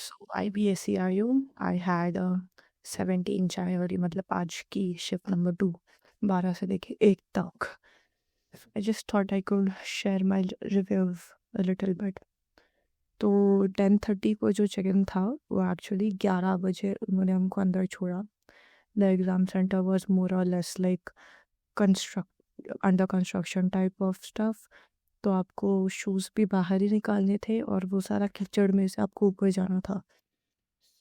सो IBSC आयु I had 17 जनवरी, मतलब आज की शिफ्ट नंबर 2, 12 से लेके 1 तक. I just thought I could share my review little bit. तो 10:30 को जो चेक इन था वो एक्चुअली 11 बजे उन्होंने हमको अंदर छोड़ा. The exam centre was more or less like construct under construction type of stuff. तो आपको शूज़ भी बाहर ही निकालने थे और वो सारा कीचड़ में से आपको ऊपर जाना था.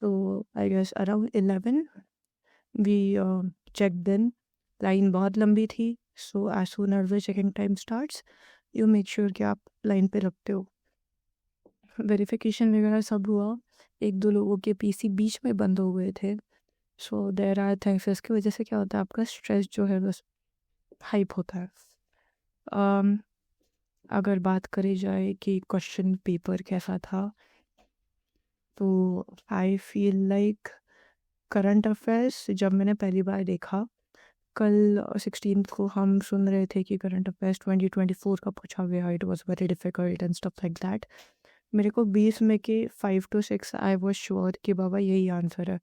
So I guess around 11 we checked in. Line बहुत लंबी थी. So as soon as the checking time starts, you make sure कि आप लाइन पे रखते हो. वेरिफिकेशन वगैरह सब हुआ. एक दो लोगों के पीसी बीच में बंद हो गए थे. सो देर आर थिंग्स, इसकी वजह से क्या होता है, आपका स्ट्रेस जो है बस हाइप होता है. अगर बात करी जाए कि क्वेश्चन पेपर कैसा था, तो I feel like current affairs जब मैंने पहली बार देखा, कल 16 को हम सुन रहे थे कि करंट अफेयर्स 2024 का पूछा गया, it was very difficult and stuff like that. मेरे को 20 में के 5 to 6 आई वाज श्योर कि बाबा यही आंसर है.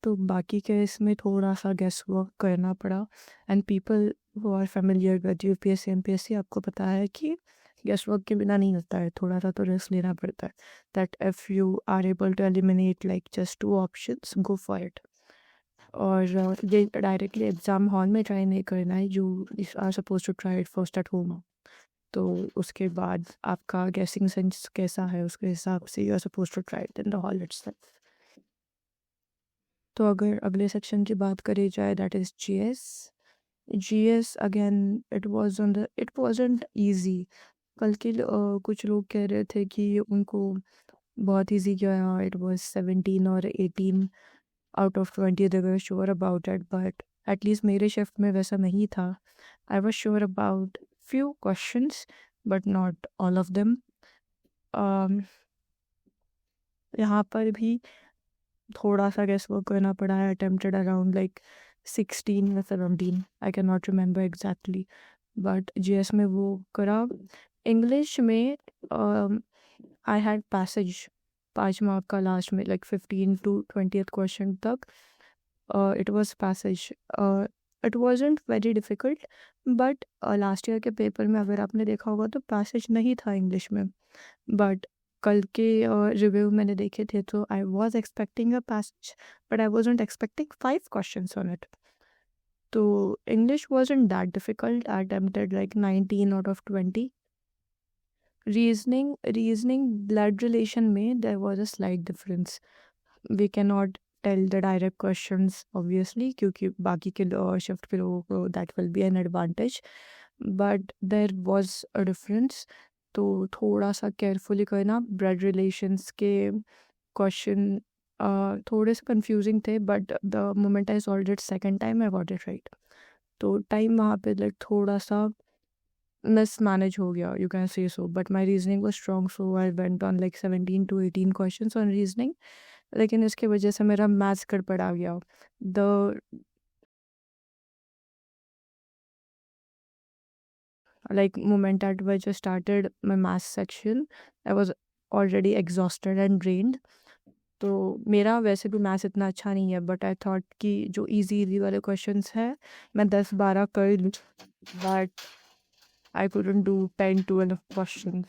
तो बाकी के इसमें थोड़ा सा गेस वर्क करना पड़ा. And people who are familiar with UPSC MPSC, आपको पता है कि गेस वर्क के बिना नहीं होता है, थोड़ा सा तो रिस्क लेना पड़ता है. That if you are able to eliminate like just 2 options, go for it. और ये डायरेक्टली एग्ज़ाम हॉल में ट्राई नहीं करना है. You are suppose to try it first at home. तो उसके बाद आपका गेसिंग सेंस कैसा है उसके हिसाब से you are suppose to try it in the hall itself. तो अगर अगले सेक्शन की बात करी जाए, that is GS. GS again it wasn't easy. कल के कुछ लोग कह रहे थे कि उनको बहुत ईजी गया. इट वाज 17 और 18 out of 20 they were sure about it, but at least मेरे शिफ्ट में वैसा नहीं था. I was sure about few questions but not all of them. यहाँ पर भी थोड़ा सा गेस वर्क करना पड़ा है. अटेम्प्टेड अराउंड लाइक 16 या 17, I can not remember exactly, but GS में वो करा. इंग्लिश में आई हैड पैसेज 5 मार्क का लास्ट में, लाइक 15 to 20th क्वेश्चन तक. It was passage. It wasn't very difficult, but last year के पेपर में अगर आपने देखा होगा तो पैसेज नहीं था इंग्लिश में. बट कल के रिव्यू मैंने देखे थे तो I was expecting a passage, but I wasn't expecting 5 questions on it. तो English wasn't that difficult. I attempted like 19 out of 20. Reasoning blood relation में there was a slight difference. We can not tell the direct questions obviously, क्योंकि बाकी के shift के लोगों को that will be an advantage, but there was a difference. तो थोड़ा सा केयरफुली करना. ब्लड रिलेशंस के क्वेश्चन थोड़े से कंफ्यूजिंग थे, but the moment I solved it second time I got it right. तो टाइम वहाँ पे लाइक थोड़ा सा mismanage हो गया, you can say so, but my reasoning was strong, so I went on like 17 to 18 questions on reasoning. लेकिन इसके वजह से मेरा मैथ्स गड़बड़ा गया. The like moment at which I started my maths section, I was already exhausted and drained. तो मेरा वैसे भी मैथ्स इतना अच्छा नहीं है, बट आई थॉट कि जो इजी वाले क्वेश्चंस हैं मैं 10-12 कर लूँ, but I couldn't do 10-12 questions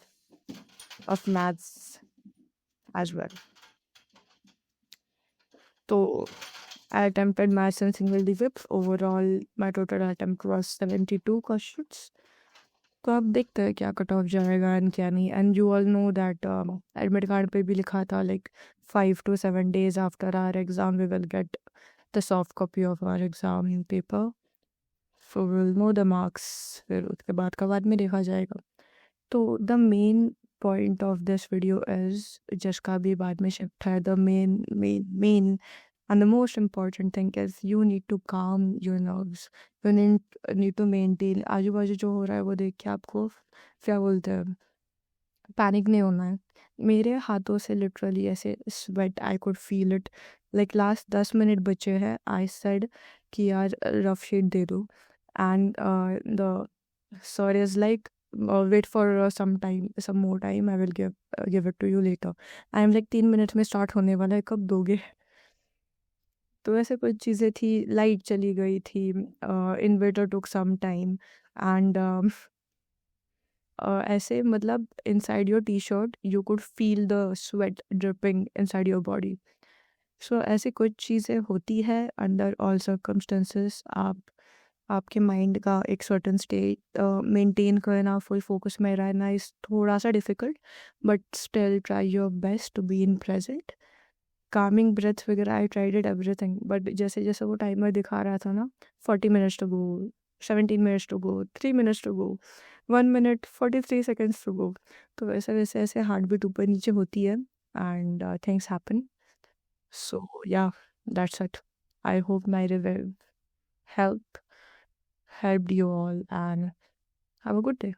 of maths as well. So I attempted maths in single digits. Overall, my total attempt was 72 questions. तो अब देखते हैं क्या कट ऑफ जाएगा एंड क्या नहीं. And you all know that admit card पे भी लिखा था like 5 to 7 days after our exam we will get the soft copy of our exam paper. So will know the marks. फिर उसके बाद का बाद में देखा जाएगा. तो the main point of this video is, जिसका भी बाद में शिफ्ट है, the main and the most important thing is you need to calm your nerves. You need to maintain. आजू बाजू जो हो रहा है वो देख के आपको क्या बोलते हैं, पैनिक नहीं होना है. मेरे हाथों से लिटरली ऐसे sweat, I could feel it. Like last 10 minute बचे हैं. आई सेड कि यार रफ शीट दे दो, and the sir is like wait for some more time, I will give it to you later. I am like 3 minute में start होने वाला है, कब दोगे? तो ऐसे कुछ चीज़ें थी, लाइट चली गई थी, inverter took some time and ऐसे मतलब inside your T shirt you could feel the sweat dripping inside your body. So ऐसी कुछ चीज़ें होती है अंडर ऑल सर्कमस्टेंसेस। आपके माइंड का एक सर्टेन स्टेट मेंटेन करना, फुल फोकस में रहना इस थोड़ा सा difficult, but still try your best to be in present. Calming breaths वगैरह I tried it everything, but जैसे जैसे वो टाइमर दिखा रहा था ना, 40 minutes to go, 17 minutes to go, 3 minutes to go, 1 minute 43 seconds to go, तो वैसे वैसे ऐसे हार्ट बीट ऊपर नीचे होती है and things happen. So yeah, that's it. I hope my review helped you all and have a good day.